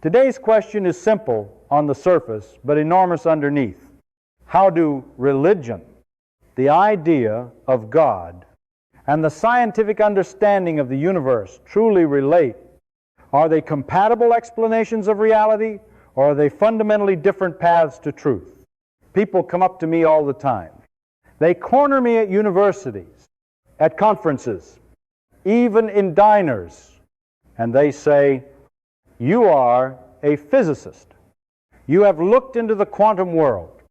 Today's question is simple on the surface, but enormous underneath. How do religion, the idea of God, and the scientific understanding of the universe truly relate? Are they compatible explanations of reality, or are they fundamentally different paths to truth? People come up to me all the time. They corner me at universities, at conferences, even in diners, and they say, "You are a physicist. You have looked into the quantum world.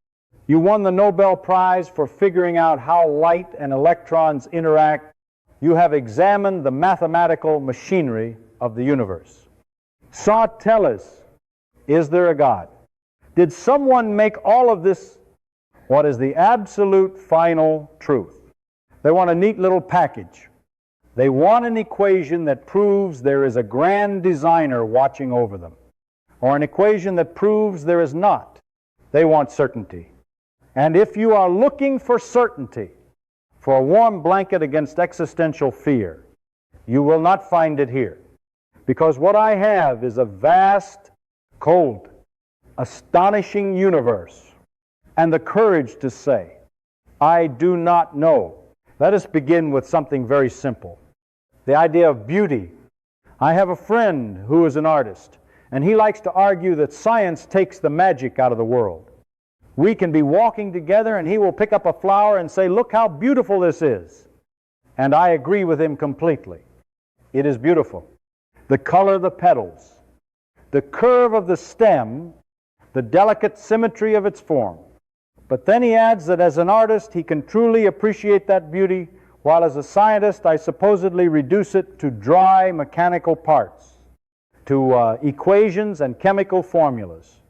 You won the Nobel Prize for figuring out how light and electrons interact. You have examined the mathematical machinery of the universe. So tell us, is there a God? Did someone make all of this what is the absolute final truth?" They want a neat little package. They want an equation that proves there is a grand designer watching over them, or an equation that proves there is not. They want certainty. And if you are looking for certainty, for a warm blanket against existential fear, you will not find it here. Because what I have is a vast, cold, astonishing universe, and the courage to say, "I do not know." Let us begin with something very simple. The idea of beauty. I have a friend who is an artist, and he likes to argue that science takes the magic out of the world. We can be walking together, and he will pick up a flower and say, "Look how beautiful this is." And I agree with him completely. It is beautiful. The color of the petals, the curve of the stem, the delicate symmetry of its form. But then he adds that as an artist, he can truly appreciate that beauty, while as a scientist, I supposedly reduce it to dry mechanical parts, to equations and chemical formulas,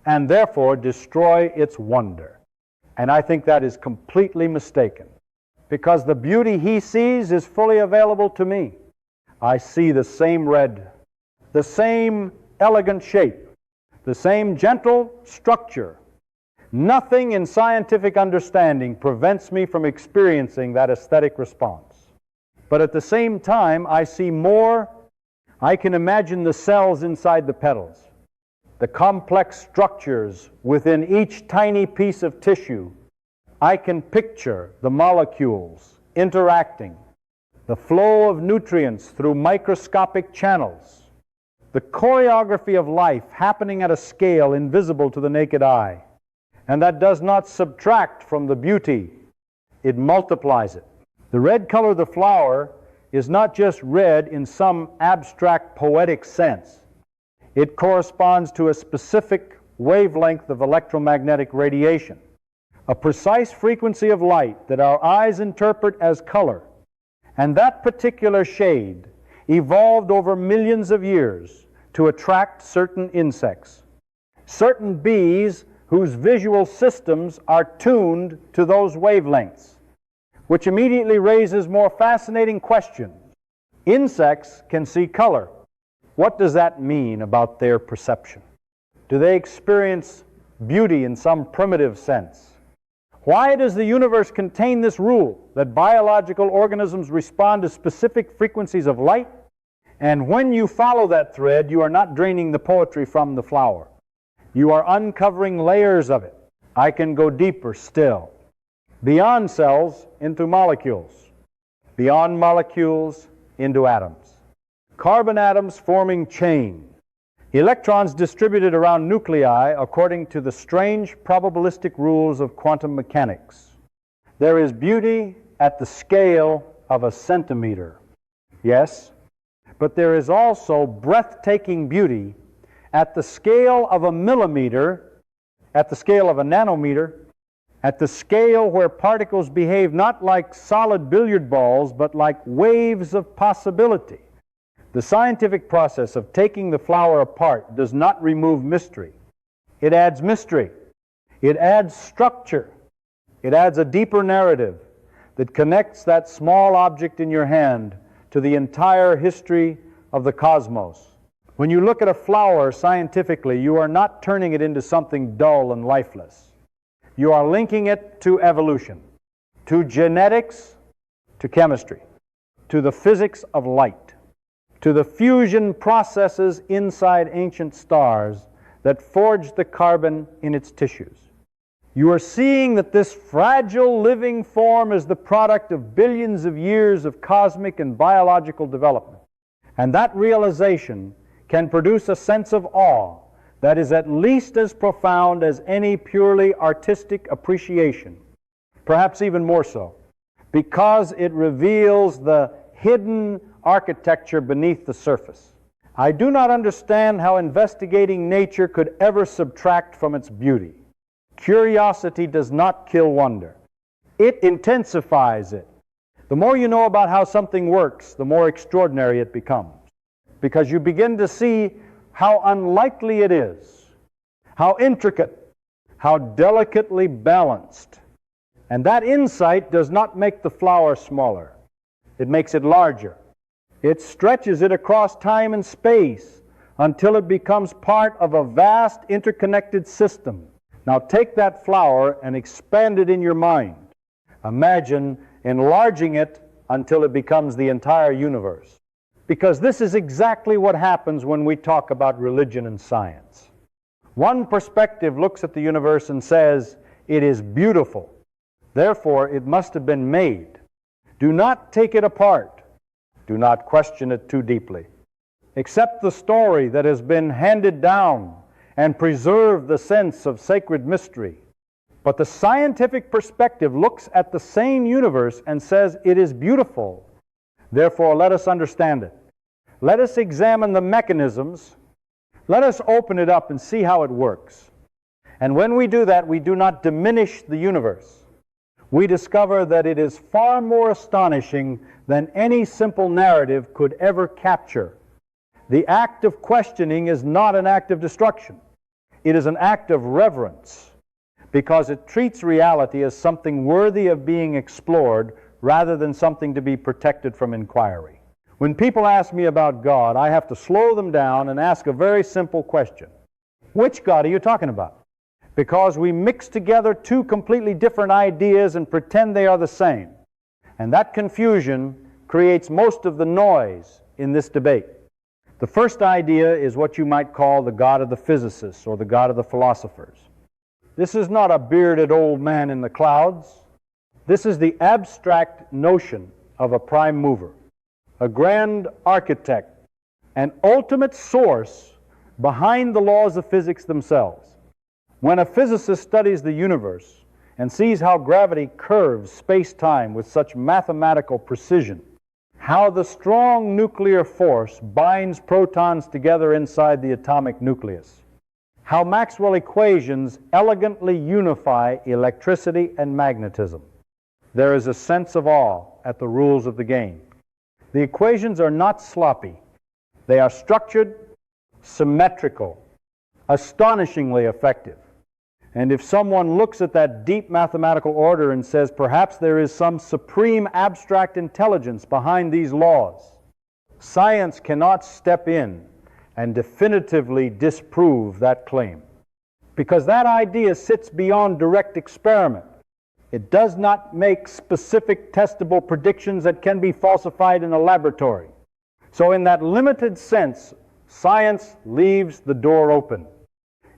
and therefore destroy its wonder. And I think that is completely mistaken, because the beauty he sees is fully available to me. I see the same red, the same elegant shape, the same gentle structure. Nothing in scientific understanding prevents me from experiencing that aesthetic response. But at the same time, I see more. I can imagine the cells inside the petals, the complex structures within each tiny piece of tissue. I can picture the molecules interacting, the flow of nutrients through microscopic channels, the choreography of life happening at a scale invisible to the naked eye. And that does not subtract from the beauty, it multiplies it. The red color of the flower is not just red in some abstract poetic sense. It corresponds to a specific wavelength of electromagnetic radiation, a precise frequency of light that our eyes interpret as color. And that particular shade evolved over millions of years to attract certain insects, certain bees whose visual systems are tuned to those wavelengths, which immediately raises more fascinating questions. Insects can see color. What does that mean about their perception? Do they experience beauty in some primitive sense? Why does the universe contain this rule that biological organisms respond to specific frequencies of light? And when you follow that thread, you are not draining the poetry from the flower. You are uncovering layers of it. I can go deeper still. Beyond cells into molecules. Beyond molecules into atoms. Carbon atoms forming chain. Electrons distributed around nuclei according to the strange probabilistic rules of quantum mechanics. There is beauty at the scale of a centimeter. Yes, but there is also breathtaking beauty at the scale of a millimeter, at the scale of a nanometer, at the scale where particles behave not like solid billiard balls, but like waves of possibility. The scientific process of taking the flower apart does not remove mystery. It adds mystery. It adds structure. It adds a deeper narrative that connects that small object in your hand to the entire history of the cosmos. When you look at a flower scientifically, you are not turning it into something dull and lifeless. You are linking it to evolution, to genetics, to chemistry, to the physics of light. to the fusion processes inside ancient stars that forged the carbon in its tissues. You are seeing that this fragile living form is the product of billions of years of cosmic and biological development. And that realization can produce a sense of awe that is at least as profound as any purely artistic appreciation, perhaps even more so, because it reveals the hidden architecture beneath the surface. I do not understand how investigating nature could ever subtract from its beauty. Curiosity does not kill wonder. It intensifies it. The more you know about how something works, the more extraordinary it becomes, because you begin to see how unlikely it is, how intricate, how delicately balanced. And that insight does not make the flower smaller. It makes it larger. It stretches it across time and space until it becomes part of a vast interconnected system. Now take that flower and expand it in your mind. Imagine enlarging it until it becomes the entire universe. Because this is exactly what happens when we talk about religion and science. One perspective looks at the universe and says, it is beautiful, therefore it must have been made. Do not take it apart. Do not question it too deeply. Accept the story that has been handed down and preserve the sense of sacred mystery. But the scientific perspective looks at the same universe and says it is beautiful. Therefore, let us understand it. Let us examine the mechanisms. Let us open it up and see how it works. And when we do that, we do not diminish the universe. We discover that it is far more astonishing than any simple narrative could ever capture. The act of questioning is not an act of destruction. It is an act of reverence, because it treats reality as something worthy of being explored rather than something to be protected from inquiry. When people ask me about God, I have to slow them down and ask a very simple question. Which God are you talking about? Because we mix together two completely different ideas and pretend they are the same. And that confusion creates most of the noise in this debate. The first idea is what you might call the God of the physicists or the God of the philosophers. This is not a bearded old man in the clouds. This is the abstract notion of a prime mover, a grand architect, an ultimate source behind the laws of physics themselves. When a physicist studies the universe and sees how gravity curves space-time with such mathematical precision, how the strong nuclear force binds protons together inside the atomic nucleus, how Maxwell equations elegantly unify electricity and magnetism, there is a sense of awe at the rules of the game. The equations are not sloppy. They are structured, symmetrical, astonishingly effective. And if someone looks at that deep mathematical order and says, perhaps there is some supreme abstract intelligence behind these laws, science cannot step in and definitively disprove that claim, because that idea sits beyond direct experiment. It does not make specific testable predictions that can be falsified in a laboratory. So in that limited sense, science leaves the door open.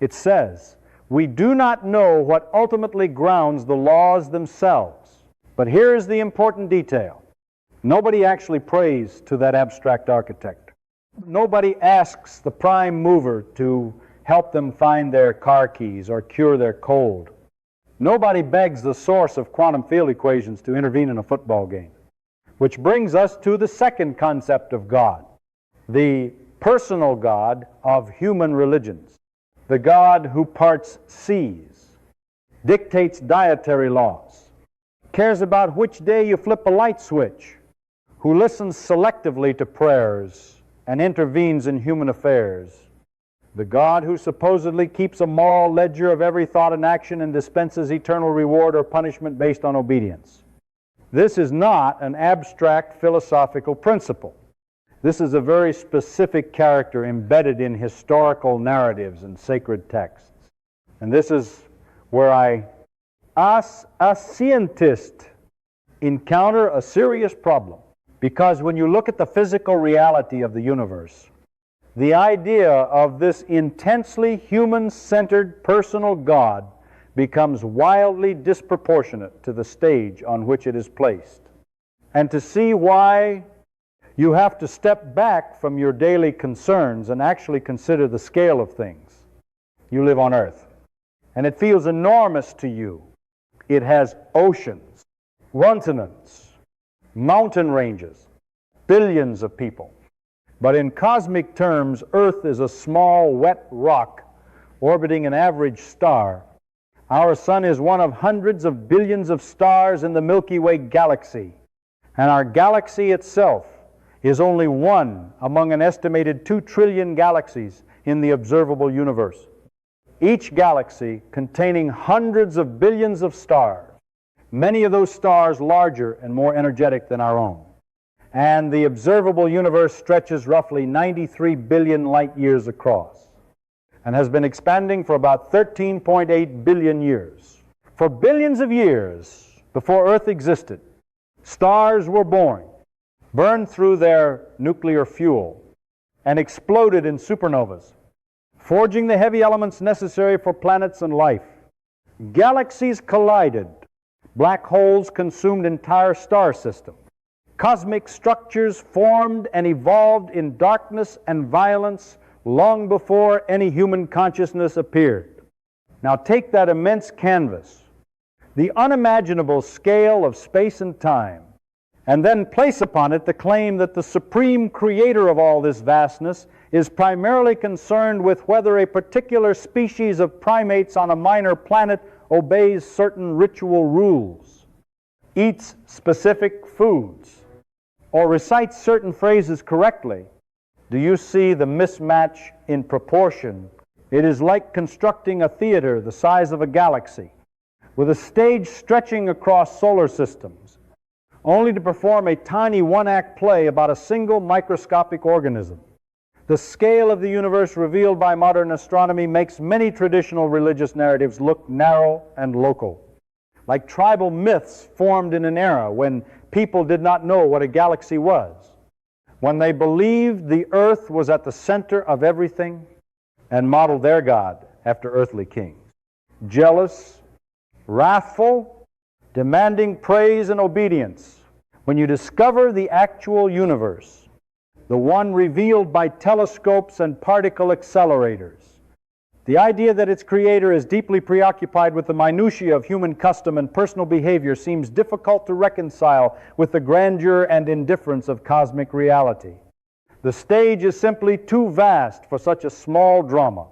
It says, we do not know what ultimately grounds the laws themselves. But here is the important detail. Nobody actually prays to that abstract architect. Nobody asks the prime mover to help them find their car keys or cure their cold. Nobody begs the source of quantum field equations to intervene in a football game. Which brings us to the second concept of God, the personal God of human religions. The God who parts seas, dictates dietary laws, cares about which day you flip a light switch, who listens selectively to prayers and intervenes in human affairs. The God who supposedly keeps a moral ledger of every thought and action and dispenses eternal reward or punishment based on obedience. This is not an abstract philosophical principle. This is a very specific character embedded in historical narratives and sacred texts. And this is where I, as a scientist, encounter a serious problem. Because when you look at the physical reality of the universe, the idea of this intensely human-centered personal God becomes wildly disproportionate to the stage on which it is placed. And to see why you have to step back from your daily concerns and actually consider the scale of things. You live on earth, and it feels enormous to you. It has oceans, continents, mountain ranges, billions of people. But in cosmic terms, Earth is a small, wet rock orbiting an average star. Our sun is one of hundreds of billions of stars in the Milky Way galaxy, and our galaxy itself is only one among an estimated 2 trillion galaxies in the observable universe. Each galaxy containing hundreds of billions of stars, many of those stars larger and more energetic than our own. And the observable universe stretches roughly 93 billion light years across and has been expanding for about 13.8 billion years. For billions of years before Earth existed, stars were born, burned through their nuclear fuel, and exploded in supernovas, forging the heavy elements necessary for planets and life. Galaxies collided. Black holes consumed entire star systems. Cosmic structures formed and evolved in darkness and violence long before any human consciousness appeared. Now take that immense canvas, the unimaginable scale of space and time, and then place upon it the claim that the supreme creator of all this vastness is primarily concerned with whether a particular species of primates on a minor planet obeys certain ritual rules, eats specific foods, or recites certain phrases correctly. Do you see the mismatch in proportion? It is like constructing a theater the size of a galaxy, with a stage stretching across solar systems, only to perform a tiny one-act play about a single microscopic organism. The scale of the universe revealed by modern astronomy makes many traditional religious narratives look narrow and local, like tribal myths formed in an era when people did not know what a galaxy was, when they believed the earth was at the center of everything and modeled their God after earthly kings. Jealous, wrathful, demanding praise and obedience. When you discover the actual universe, the one revealed by telescopes and particle accelerators, the idea that its creator is deeply preoccupied with the minutiae of human custom and personal behavior seems difficult to reconcile with the grandeur and indifference of cosmic reality. The stage is simply too vast for such a small drama,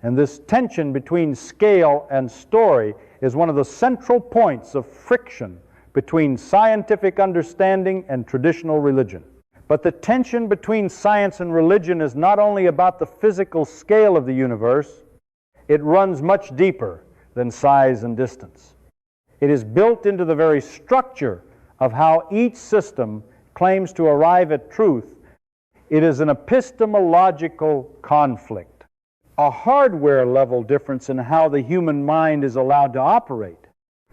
and this tension between scale and story is one of the central points of friction between scientific understanding and traditional religion. But the tension between science and religion is not only about the physical scale of the universe, it runs much deeper than size and distance. It is built into the very structure of how each system claims to arrive at truth. It is an epistemological conflict, a hardware-level difference in how the human mind is allowed to operate.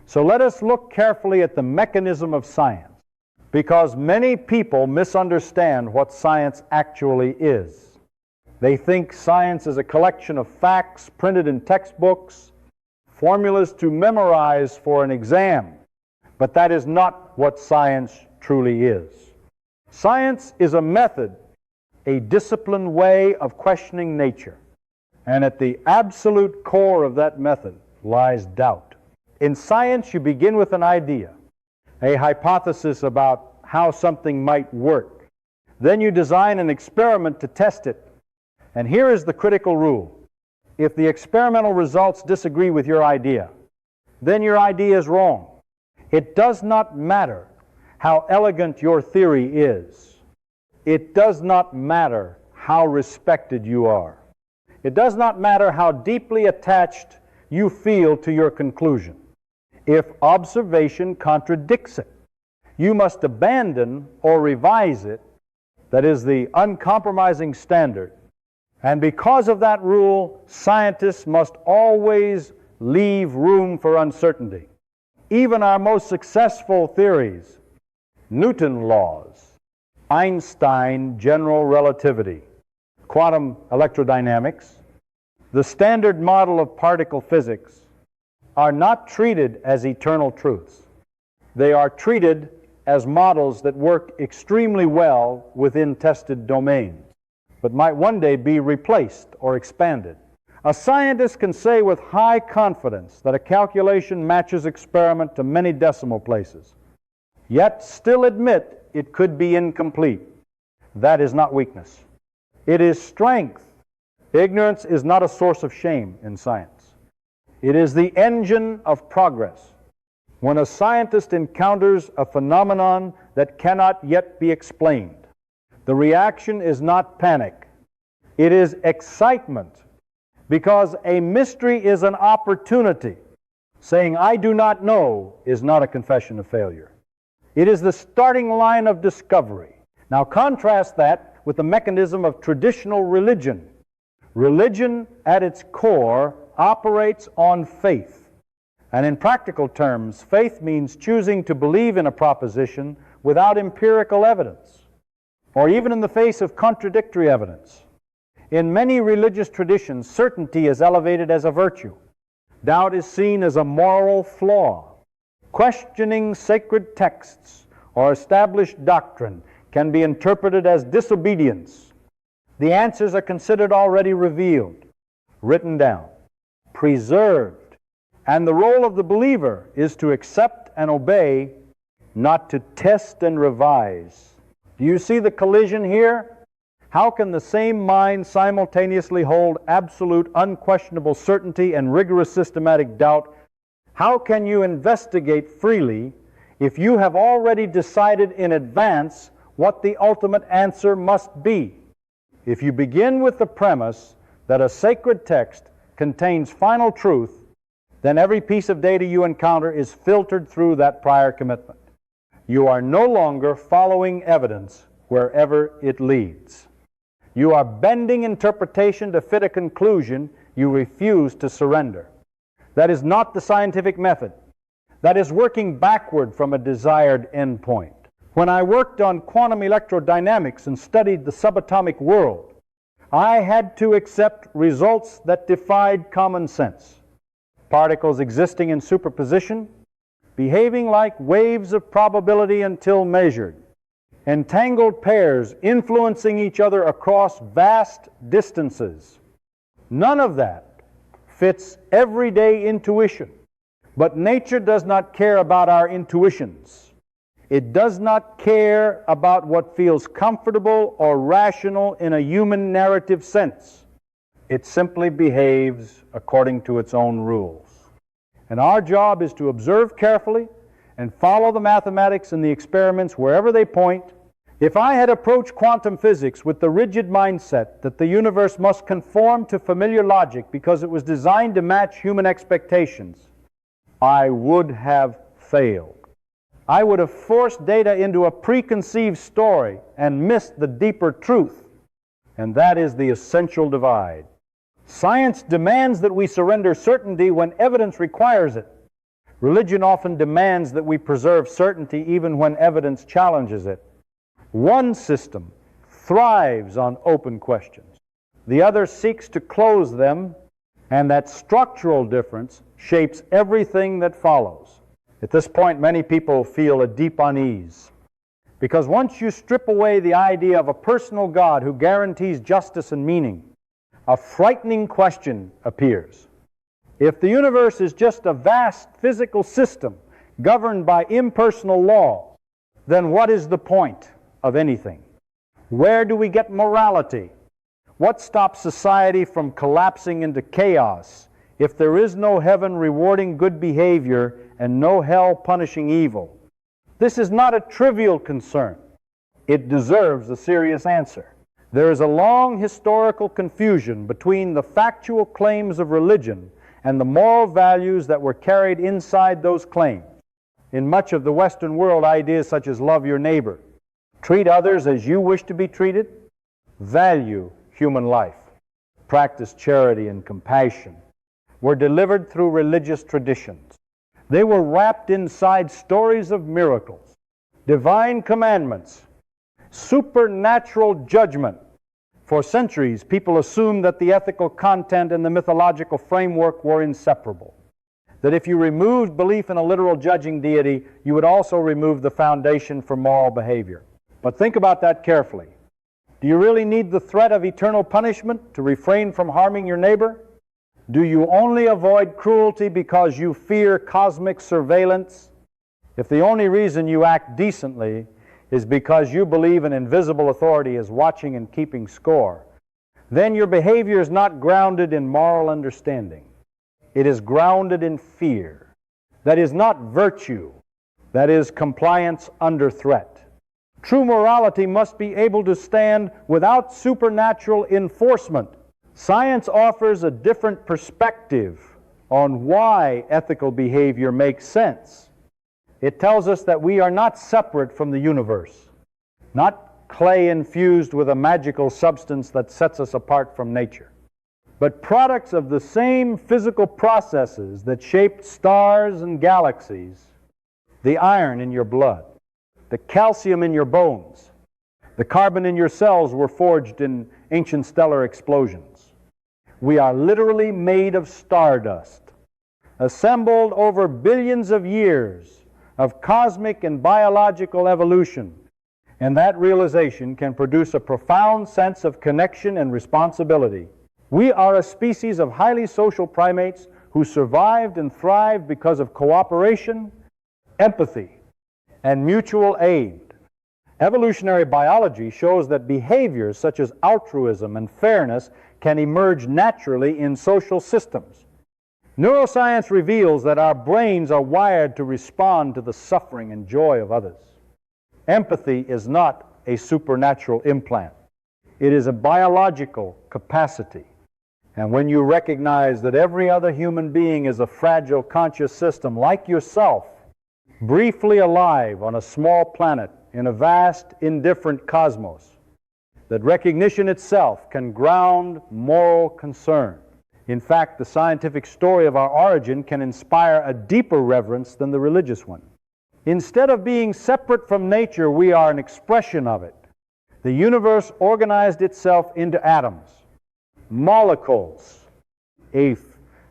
So let us look carefully at the mechanism of science, because many people misunderstand what science actually is. They think science is a collection of facts printed in textbooks, formulas to memorize for an exam, but that is not what science truly is. Science is a method, a disciplined way of questioning nature, and at the absolute core of that method lies doubt. In science, you begin with an idea, a hypothesis about how something might work. Then you design an experiment to test it. And here is the critical rule. If the experimental results disagree with your idea, then your idea is wrong. It does not matter how elegant your theory is. It does not matter how respected you are. It does not matter how deeply attached you feel to your conclusion. If observation contradicts it, you must abandon or revise it. That is the uncompromising standard. And because of that rule, scientists must always leave room for uncertainty. Even our most successful theories, Newton's laws, Einstein general relativity, quantum electrodynamics, the standard model of particle physics, are not treated as eternal truths. They are treated as models that work extremely well within tested domains, but might one day be replaced or expanded. A scientist can say with high confidence that a calculation matches experiment to many decimal places, yet still admit it could be incomplete. That is not weakness. It is strength. Ignorance is not a source of shame in science. It is the engine of progress. When a scientist encounters a phenomenon that cannot yet be explained, the reaction is not panic. It is excitement, because a mystery is an opportunity. Saying, "I do not know," is not a confession of failure. It is the starting line of discovery. Now contrast that with the mechanism of traditional religion. Religion, at its core, operates on faith. And in practical terms, faith means choosing to believe in a proposition without empirical evidence, or even in the face of contradictory evidence. In many religious traditions, certainty is elevated as a virtue. Doubt is seen as a moral flaw. Questioning sacred texts or established doctrine can be interpreted as disobedience. The answers are considered already revealed, written down, preserved, and the role of the believer is to accept and obey, not to test and revise. Do you see the collision here? How can the same mind simultaneously hold absolute, unquestionable certainty and rigorous systematic doubt? How can you investigate freely if you have already decided in advance what the ultimate answer must be? If you begin with the premise that a sacred text contains final truth, then every piece of data you encounter is filtered through that prior commitment. You are no longer following evidence wherever it leads. You are bending interpretation to fit a conclusion you refuse to surrender. That is not the scientific method. That is working backward from a desired endpoint. When I worked on quantum electrodynamics and studied the subatomic world, I had to accept results that defied common sense. Particles existing in superposition, behaving like waves of probability until measured, entangled pairs influencing each other across vast distances. None of that fits everyday intuition. But nature does not care about our intuitions. It does not care about what feels comfortable or rational in a human narrative sense. It simply behaves according to its own rules. And our job is to observe carefully and follow the mathematics and the experiments wherever they point. If I had approached quantum physics with the rigid mindset that the universe must conform to familiar logic because it was designed to match human expectations, I would have failed. I would have forced data into a preconceived story and missed the deeper truth. And that is the essential divide. Science demands that we surrender certainty when evidence requires it. Religion often demands that we preserve certainty even when evidence challenges it. One system thrives on open questions. The other seeks to close them, and that structural difference shapes everything that follows. At this point, many people feel a deep unease, because once you strip away the idea of a personal God who guarantees justice and meaning, a frightening question appears. If the universe is just a vast physical system governed by impersonal law, then what is the point of anything? Where do we get morality? What stops society from collapsing into chaos if there is no heaven rewarding good behavior and no hell punishing evil? This is not a trivial concern. It deserves a serious answer. There is a long historical confusion between the factual claims of religion and the moral values that were carried inside those claims. In much of the Western world, ideas such as love your neighbor, treat others as you wish to be treated, value human life, practice charity and compassion, were delivered through religious traditions. They were wrapped inside stories of miracles, divine commandments, supernatural judgment. For centuries, people assumed that the ethical content and the mythological framework were inseparable. That if you removed belief in a literal judging deity, you would also remove the foundation for moral behavior. But think about that carefully. Do you really need the threat of eternal punishment to refrain from harming your neighbor? Do you only avoid cruelty because you fear cosmic surveillance? If the only reason you act decently is because you believe an invisible authority is watching and keeping score, then your behavior is not grounded in moral understanding. It is grounded in fear. That is not virtue. That is compliance under threat. True morality must be able to stand without supernatural enforcement. Science offers a different perspective on why ethical behavior makes sense. It tells us that we are not separate from the universe, not clay infused with a magical substance that sets us apart from nature, but products of the same physical processes that shaped stars and galaxies. The iron in your blood, the calcium in your bones, the carbon in your cells were forged in ancient stellar explosions. We are literally made of stardust, assembled over billions of years of cosmic and biological evolution, and that realization can produce a profound sense of connection and responsibility. We are a species of highly social primates who survived and thrived because of cooperation, empathy, and mutual aid. Evolutionary biology shows that behaviors such as altruism and fairness can emerge naturally in social systems. Neuroscience reveals that our brains are wired to respond to the suffering and joy of others. Empathy is not a supernatural implant. It is a biological capacity. And when you recognize that every other human being is a fragile conscious system like yourself, briefly alive on a small planet in a vast, indifferent cosmos, that recognition itself can ground moral concern. In fact, the scientific story of our origin can inspire a deeper reverence than the religious one. Instead of being separate from nature, we are an expression of it. The universe organized itself into atoms, molecules,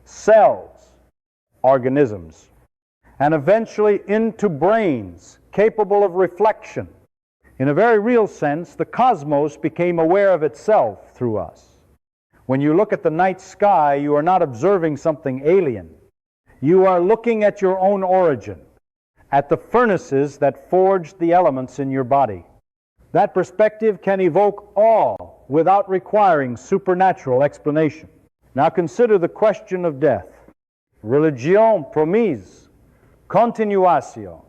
cells, organisms, and eventually into brains capable of reflection. In a very real sense, the cosmos became aware of itself through us. When you look at the night sky, you are not observing something alien. You are looking at your own origin, at the furnaces that forged the elements in your body. That perspective can evoke awe without requiring supernatural explanation. Now consider the question of death. Religion promise, continuatio,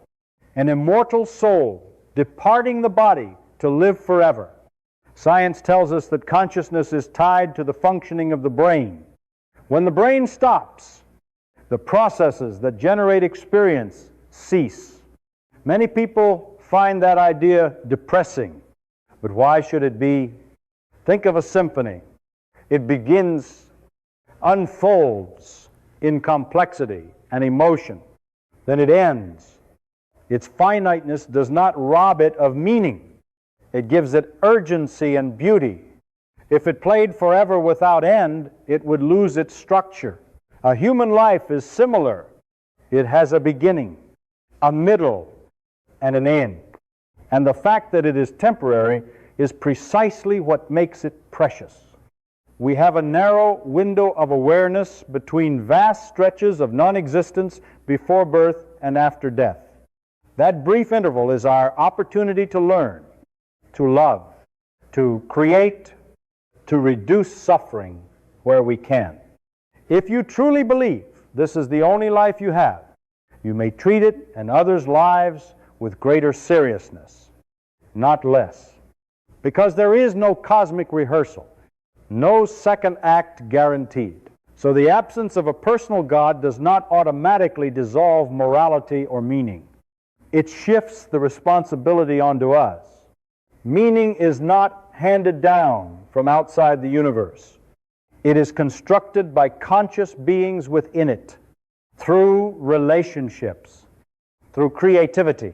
an immortal soul departing the body to live forever. Science tells us that consciousness is tied to the functioning of the brain. When the brain stops, the processes that generate experience cease. Many people find that idea depressing, but why should it be? Think of a symphony. It begins, unfolds in complexity and emotion. Then it ends. Its finiteness does not rob it of meaning. It gives it urgency and beauty. If it played forever without end, it would lose its structure. A human life is similar. It has a beginning, a middle, and an end. And the fact that it is temporary is precisely what makes it precious. We have a narrow window of awareness between vast stretches of non-existence before birth and after death. That brief interval is our opportunity to learn, to love, to create, to reduce suffering where we can. If you truly believe this is the only life you have, you may treat it and others' lives with greater seriousness, not less. Because there is no cosmic rehearsal, no second act guaranteed. So the absence of a personal God does not automatically dissolve morality or meaning. It shifts the responsibility onto us. Meaning is not handed down from outside the universe. It is constructed by conscious beings within it, through relationships, through creativity,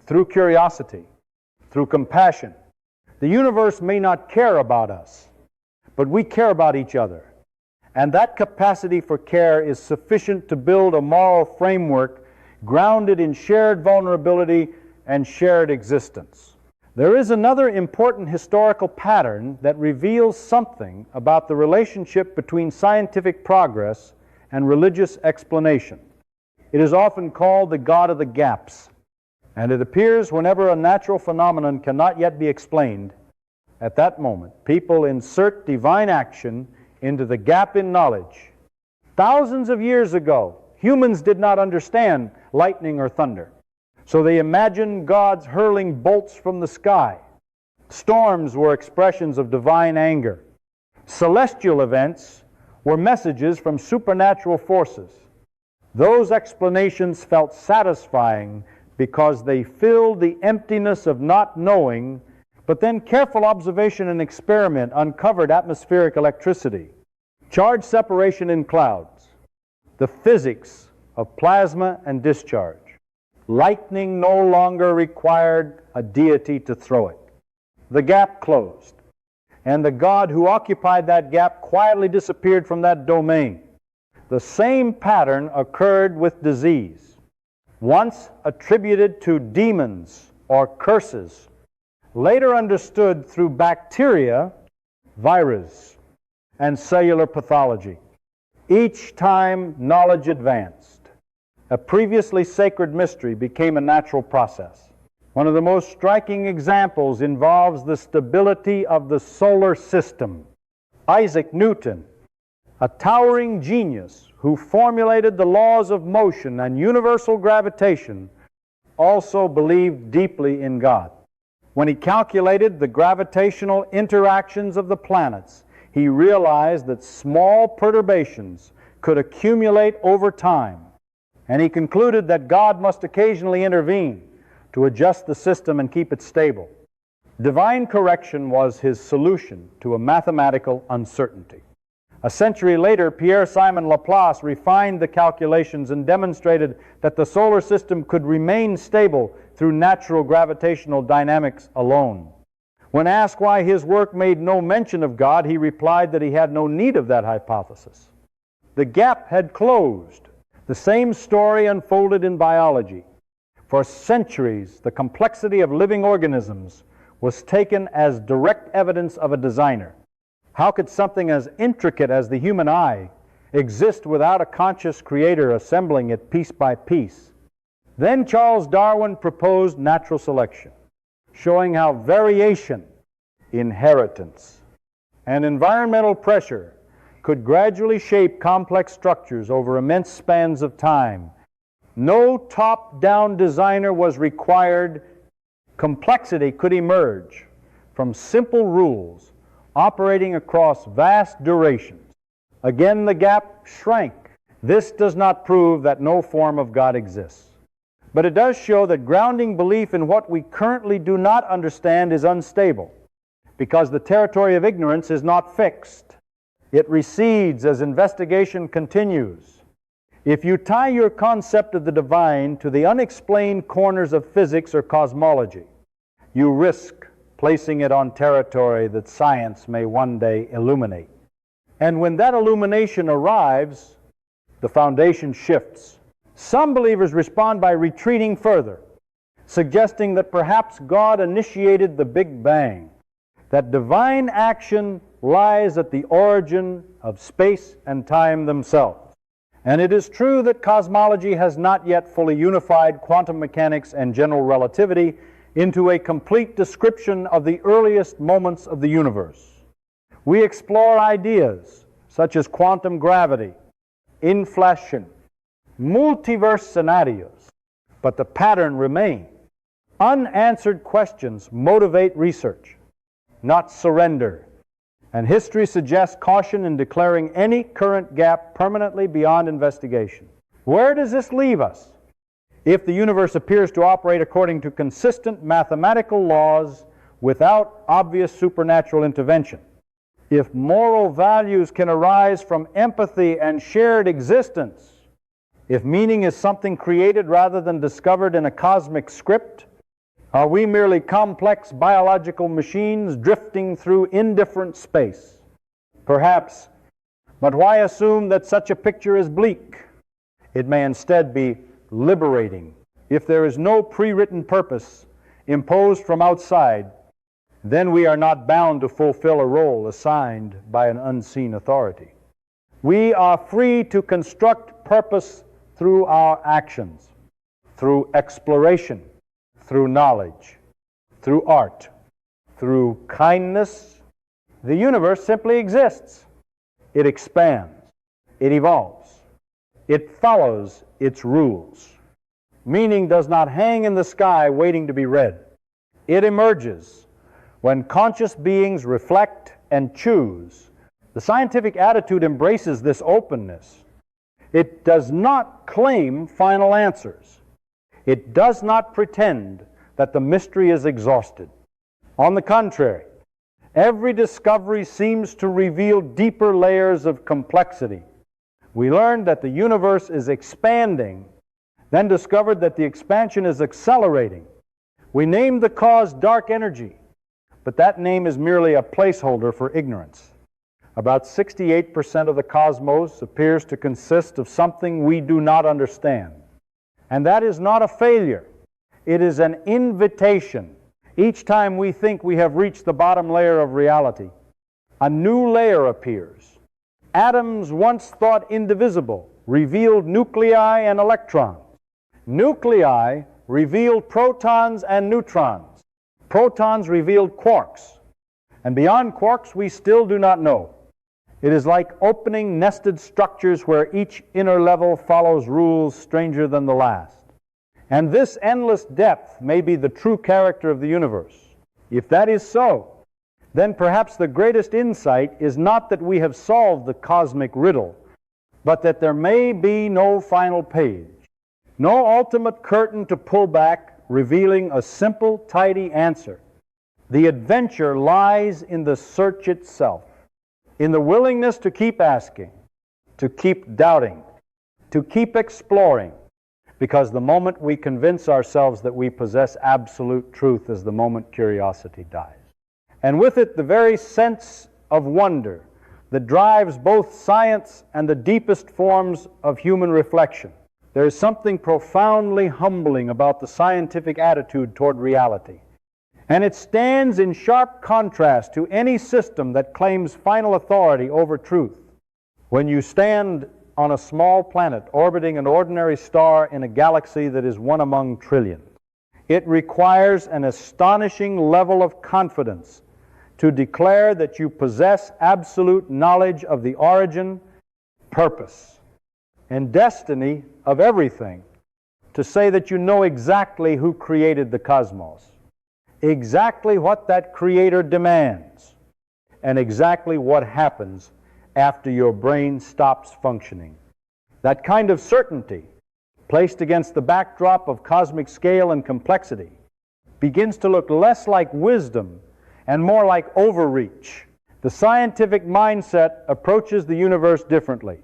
through curiosity, through compassion. The universe may not care about us, but we care about each other. And that capacity for care is sufficient to build a moral framework grounded in shared vulnerability and shared existence. There is another important historical pattern that reveals something about the relationship between scientific progress and religious explanation. It is often called the God of the gaps, and it appears whenever a natural phenomenon cannot yet be explained, at that moment, people insert divine action into the gap in knowledge. Thousands of years ago, humans did not understand lightning or thunder, so they imagined gods hurling bolts from the sky. Storms were expressions of divine anger. Celestial events were messages from supernatural forces. Those explanations felt satisfying because they filled the emptiness of not knowing, but then careful observation and experiment uncovered atmospheric electricity, charge separation in clouds, the physics of plasma and discharge. Lightning no longer required a deity to throw it. The gap closed, and the God who occupied that gap quietly disappeared from that domain. The same pattern occurred with disease, once attributed to demons or curses, later understood through bacteria, virus, and cellular pathology. Each time knowledge advanced, a previously sacred mystery became a natural process. One of the most striking examples involves the stability of the solar system. Isaac Newton, a towering genius who formulated the laws of motion and universal gravitation, also believed deeply in God. When he calculated the gravitational interactions of the planets, he realized that small perturbations could accumulate over time, and he concluded that God must occasionally intervene to adjust the system and keep it stable. Divine correction was his solution to a mathematical uncertainty. A century later, Pierre-Simon Laplace refined the calculations and demonstrated that the solar system could remain stable through natural gravitational dynamics alone. When asked why his work made no mention of God, he replied that he had no need of that hypothesis. The gap had closed. The same story unfolded in biology. For centuries, the complexity of living organisms was taken as direct evidence of a designer. How could something as intricate as the human eye exist without a conscious creator assembling it piece by piece? Then Charles Darwin proposed natural selection, showing how variation, inheritance, and environmental pressure could gradually shape complex structures over immense spans of time. No top-down designer was required. Complexity could emerge from simple rules operating across vast durations. Again, the gap shrank. This does not prove that no form of God exists, but it does show that grounding belief in what we currently do not understand is unstable, because the territory of ignorance is not fixed. It recedes as investigation continues. If you tie your concept of the divine to the unexplained corners of physics or cosmology, you risk placing it on territory that science may one day illuminate. And when that illumination arrives, the foundation shifts. Some believers respond by retreating further, suggesting that perhaps God initiated the Big Bang, that divine action lies at the origin of space and time themselves. And it is true that cosmology has not yet fully unified quantum mechanics and general relativity into a complete description of the earliest moments of the universe. We explore ideas such as quantum gravity, inflation, multiverse scenarios, but the pattern remains. Unanswered questions motivate research, not surrender. And history suggests caution in declaring any current gap permanently beyond investigation. Where does this leave us? If the universe appears to operate according to consistent mathematical laws without obvious supernatural intervention, if moral values can arise from empathy and shared existence, if meaning is something created rather than discovered in a cosmic script, Are we merely complex biological machines drifting through indifferent space? Perhaps, but why assume that such a picture is bleak? It may instead be liberating. If there is no pre-written purpose imposed from outside, then we are not bound to fulfill a role assigned by an unseen authority. We are free to construct purpose through our actions, through exploration, through knowledge, through art, through kindness. The universe simply exists. It expands. It evolves. It follows its rules. Meaning does not hang in the sky waiting to be read. It emerges when conscious beings reflect and choose. The scientific attitude embraces this openness. It does not claim final answers. It does not pretend that the mystery is exhausted. On the contrary, every discovery seems to reveal deeper layers of complexity. We learned that the universe is expanding, then discovered that the expansion is accelerating. We named the cause dark energy, but that name is merely a placeholder for ignorance. About 68% of the cosmos appears to consist of something we do not understand. And that is not a failure. It is an invitation. Each time we think we have reached the bottom layer of reality, a new layer appears. Atoms once thought indivisible revealed nuclei and electrons. Nuclei revealed protons and neutrons. Protons revealed quarks. And beyond quarks, we still do not know. It is like opening nested structures where each inner level follows rules stranger than the last. And this endless depth may be the true character of the universe. If that is so, then perhaps the greatest insight is not that we have solved the cosmic riddle, but that there may be no final page, no ultimate curtain to pull back, revealing a simple, tidy answer. The adventure lies in the search itself, in the willingness to keep asking, to keep doubting, to keep exploring, because the moment we convince ourselves that we possess absolute truth is the moment curiosity dies. And with it, the very sense of wonder that drives both science and the deepest forms of human reflection. There is something profoundly humbling about the scientific attitude toward reality. And it stands in sharp contrast to any system that claims final authority over truth. When you stand on a small planet orbiting an ordinary star in a galaxy that is one among trillions, it requires an astonishing level of confidence to declare that you possess absolute knowledge of the origin, purpose, and destiny of everything, to say that you know exactly who created the cosmos, exactly what that creator demands, and exactly what happens after your brain stops functioning. That kind of certainty, placed against the backdrop of cosmic scale and complexity, begins to look less like wisdom and more like overreach. The scientific mindset approaches the universe differently.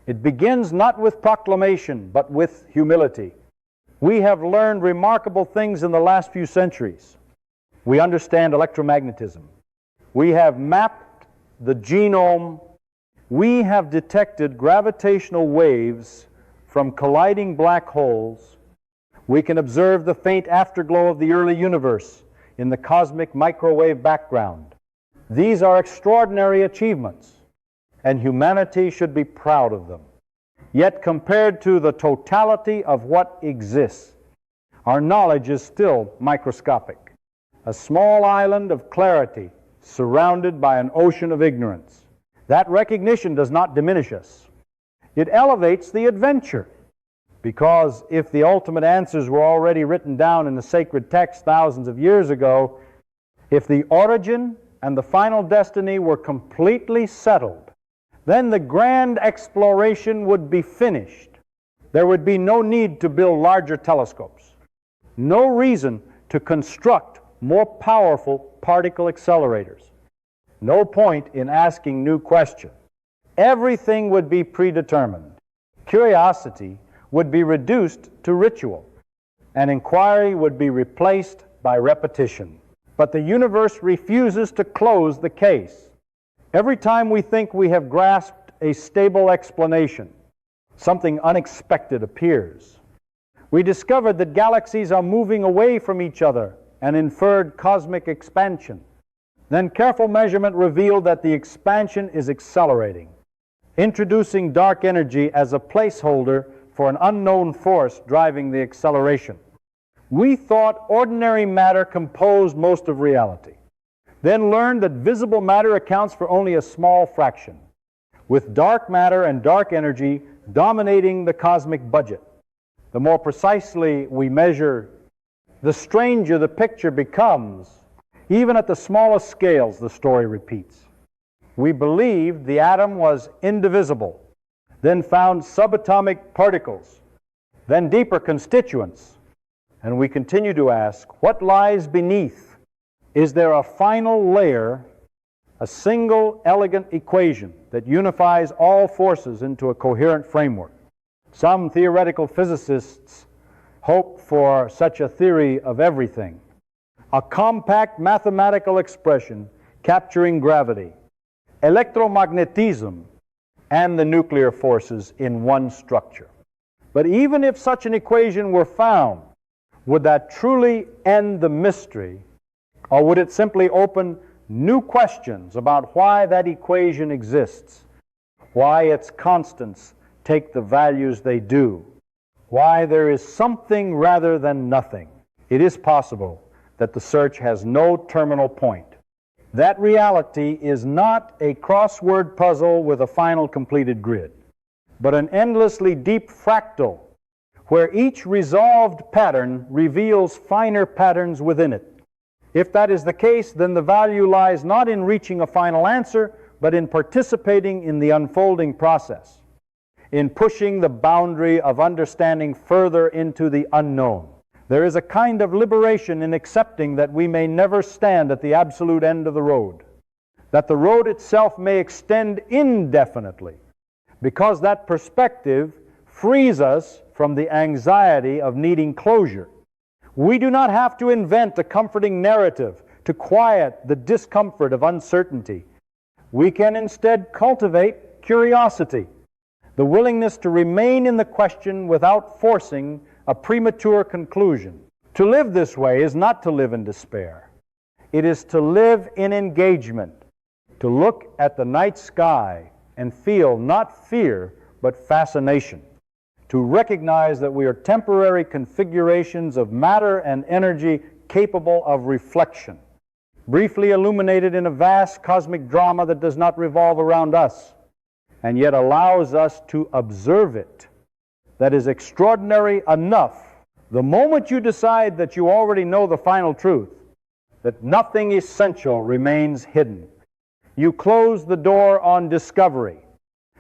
It begins not with proclamation, but with humility. We have learned remarkable things in the last few centuries. We understand electromagnetism. We have mapped the genome. We have detected gravitational waves from colliding black holes. We can observe the faint afterglow of the early universe in the cosmic microwave background. These are extraordinary achievements, and humanity should be proud of them. Yet compared to the totality of what exists, our knowledge is still microscopic, a small island of clarity surrounded by an ocean of ignorance. That recognition does not diminish us. It elevates the adventure, because if the ultimate answers were already written down in the sacred text thousands of years ago, if the origin and the final destiny were completely settled, then the grand exploration would be finished. There would be no need to build larger telescopes, no reason to construct more powerful particle accelerators, no point in asking new questions. Everything would be predetermined. Curiosity would be reduced to ritual, and inquiry would be replaced by repetition. But the universe refuses to close the case. Every time we think we have grasped a stable explanation, something unexpected appears. We discovered that galaxies are moving away from each other and inferred cosmic expansion. Then careful measurement revealed that the expansion is accelerating, introducing dark energy as a placeholder for an unknown force driving the acceleration. We thought ordinary matter composed most of reality, then learned that visible matter accounts for only a small fraction, with dark matter and dark energy dominating the cosmic budget. The more precisely we measure, the stranger the picture becomes. Even at the smallest scales, the story repeats. We believed the atom was indivisible, then found subatomic particles, then deeper constituents. And we continue to ask, what lies beneath? Is there a final layer, a single elegant equation that unifies all forces into a coherent framework? Some theoretical physicists hope for such a theory of everything, a compact mathematical expression capturing gravity, electromagnetism, and the nuclear forces in one structure. But even if such an equation were found, would that truly end the mystery, or would it simply open new questions about why that equation exists, why its constants take the values they do, why there is something rather than nothing? It is possible that the search has no terminal point. That reality is not a crossword puzzle with a final completed grid, but an endlessly deep fractal where each resolved pattern reveals finer patterns within it. If that is the case, then the value lies not in reaching a final answer, but in participating in the unfolding process, in pushing the boundary of understanding further into the unknown. There is a kind of liberation in accepting that we may never stand at the absolute end of the road, that the road itself may extend indefinitely, because that perspective frees us from the anxiety of needing closure. We do not have to invent a comforting narrative to quiet the discomfort of uncertainty. We can instead cultivate curiosity, the willingness to remain in the question without forcing a premature conclusion. To live this way is not to live in despair. It is to live in engagement, to look at the night sky and feel not fear but fascination, to recognize that we are temporary configurations of matter and energy capable of reflection, briefly illuminated in a vast cosmic drama that does not revolve around us, and yet allows us to observe it. That is extraordinary enough. The moment you decide that you already know the final truth, that nothing essential remains hidden, you close the door on discovery.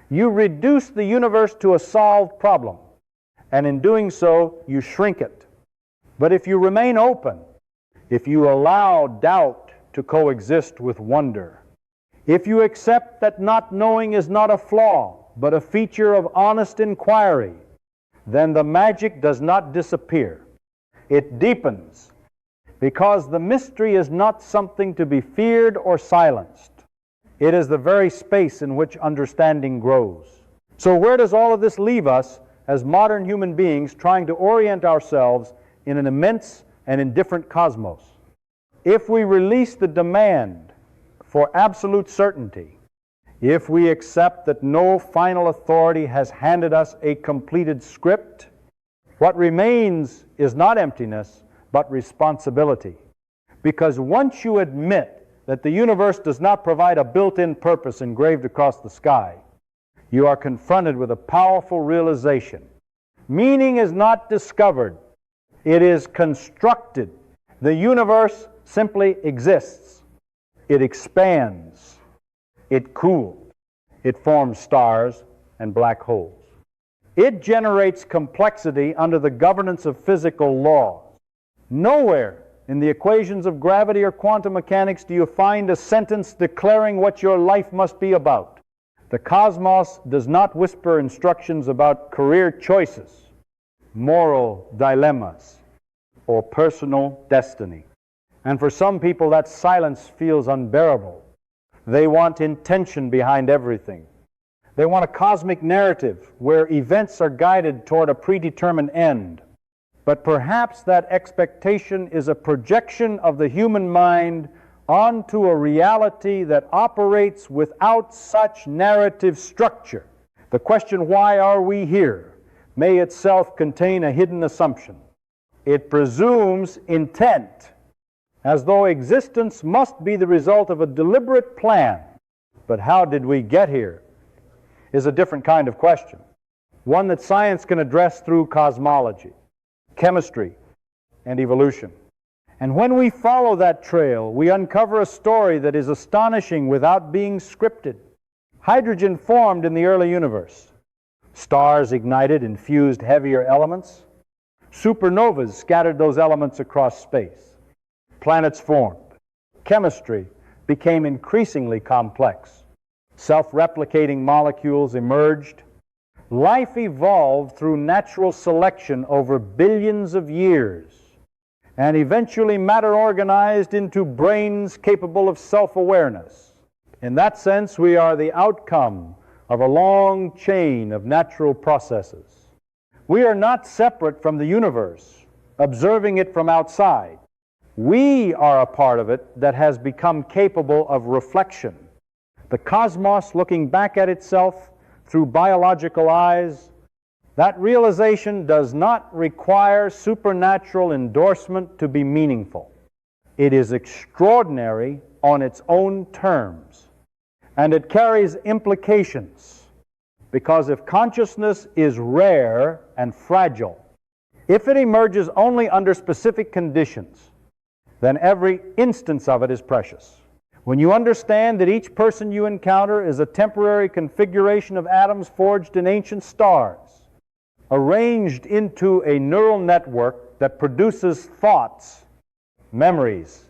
You reduce the universe to a solved problem, and in doing so, you shrink it. But if you remain open, if you allow doubt to coexist with wonder, if you accept that not knowing is not a flaw, but a feature of honest inquiry, then the magic does not disappear. It deepens, because the mystery is not something to be feared or silenced. It is the very space in which understanding grows. So where does all of this leave us as modern human beings trying to orient ourselves in an immense and indifferent cosmos? If we release the demand for absolute certainty, if we accept that no final authority has handed us a completed script, what remains is not emptiness, but responsibility. Because once you admit that the universe does not provide a built-in purpose engraved across the sky, you are confronted with a powerful realization. Meaning is not discovered, it is constructed. The universe simply exists. It expands. It cools. It forms stars and black holes. It generates complexity under the governance of physical laws. Nowhere in the equations of gravity or quantum mechanics do you find a sentence declaring what your life must be about. The cosmos does not whisper instructions about career choices, moral dilemmas, or personal destiny. And for some people, that silence feels unbearable. They want intention behind everything. They want a cosmic narrative where events are guided toward a predetermined end. But perhaps that expectation is a projection of the human mind onto a reality that operates without such narrative structure. The question, why are we here, may itself contain a hidden assumption. It presumes intent, as though existence must be the result of a deliberate plan. But how did we get here is a different kind of question, one that science can address through cosmology, chemistry, and evolution. And when we follow that trail, we uncover a story that is astonishing without being scripted. Hydrogen formed in the early universe. Stars ignited and fused heavier elements. Supernovas scattered those elements across space. Planets formed. Chemistry became increasingly complex. Self-replicating molecules emerged. Life evolved through natural selection over billions of years, and eventually matter organized into brains capable of self-awareness. In that sense, we are the outcome of a long chain of natural processes. We are not separate from the universe, observing it from outside. We are a part of it that has become capable of reflection. The cosmos looking back at itself through biological eyes, that realization does not require supernatural endorsement to be meaningful. It is extraordinary on its own terms, and it carries implications, because if consciousness is rare and fragile, if it emerges only under specific conditions, then every instance of it is precious. When you understand that each person you encounter is a temporary configuration of atoms forged in ancient stars, arranged into a neural network that produces thoughts, memories,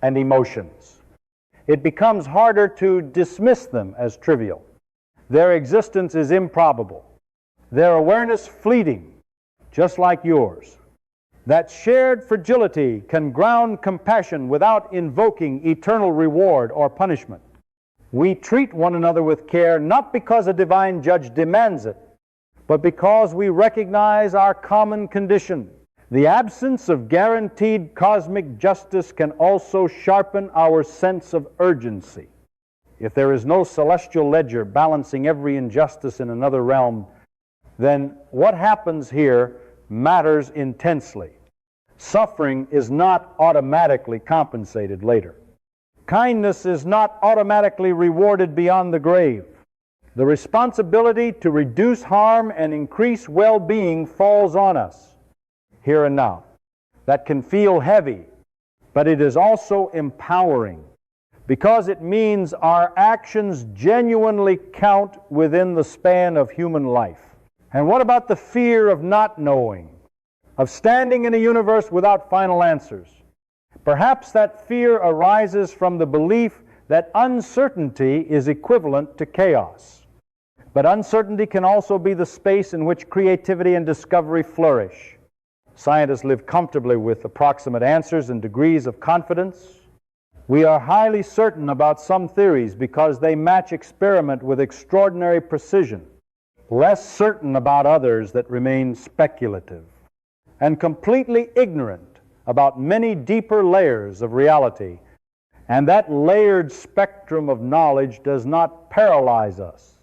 and emotions, it becomes harder to dismiss them as trivial. Their existence is improbable, their awareness fleeting, just like yours. That shared fragility can ground compassion without invoking eternal reward or punishment. We treat one another with care not because a divine judge demands it, but because we recognize our common condition. The absence of guaranteed cosmic justice can also sharpen our sense of urgency. If there is no celestial ledger balancing every injustice in another realm, then what happens here matters intensely. Suffering is not automatically compensated later. Kindness is not automatically rewarded beyond the grave. The responsibility to reduce harm and increase well-being falls on us, here and now. That can feel heavy, but it is also empowering, because it means our actions genuinely count within the span of human life. And what about the fear of not knowing, of standing in a universe without final answers? Perhaps that fear arises from the belief that uncertainty is equivalent to chaos. But uncertainty can also be the space in which creativity and discovery flourish. Scientists live comfortably with approximate answers and degrees of confidence. We are highly certain about some theories because they match experiment with extraordinary precision, less certain about others that remain speculative, and completely ignorant about many deeper layers of reality. And that layered spectrum of knowledge does not paralyze us.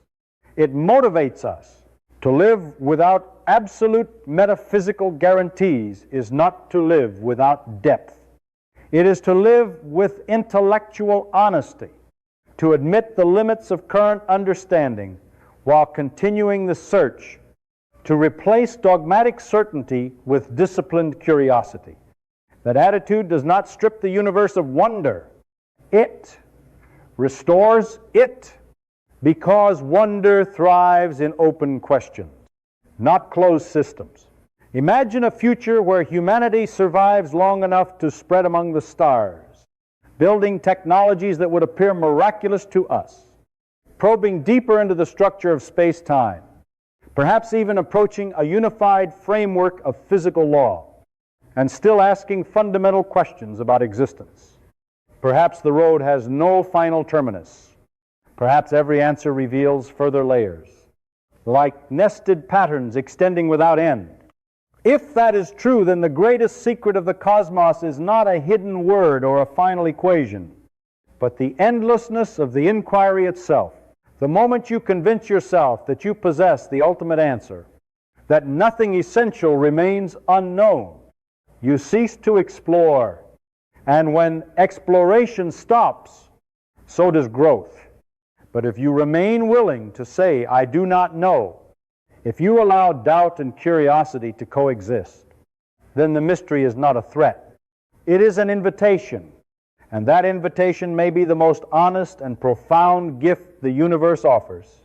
It motivates us. To live without absolute metaphysical guarantees is not to live without depth. It is to live with intellectual honesty, to admit the limits of current understanding while continuing the search, to replace dogmatic certainty with disciplined curiosity. That attitude does not strip the universe of wonder. It restores it, because wonder thrives in open questions, not closed systems. Imagine a future where humanity survives long enough to spread among the stars, building technologies that would appear miraculous to us, probing deeper into the structure of space-time, perhaps even approaching a unified framework of physical law. and still asking fundamental questions about existence. Perhaps the road has no final terminus. Perhaps every answer reveals further layers, like nested patterns extending without end. If that is true, then the greatest secret of the cosmos is not a hidden word or a final equation, but the endlessness of the inquiry itself. The moment you convince yourself that you possess the ultimate answer, that nothing essential remains unknown, you cease to explore. And when exploration stops, so does growth. But if you remain willing to say, I do not know, if you allow doubt and curiosity to coexist, then the mystery is not a threat. It is an invitation. And that invitation may be the most honest and profound gift the universe offers.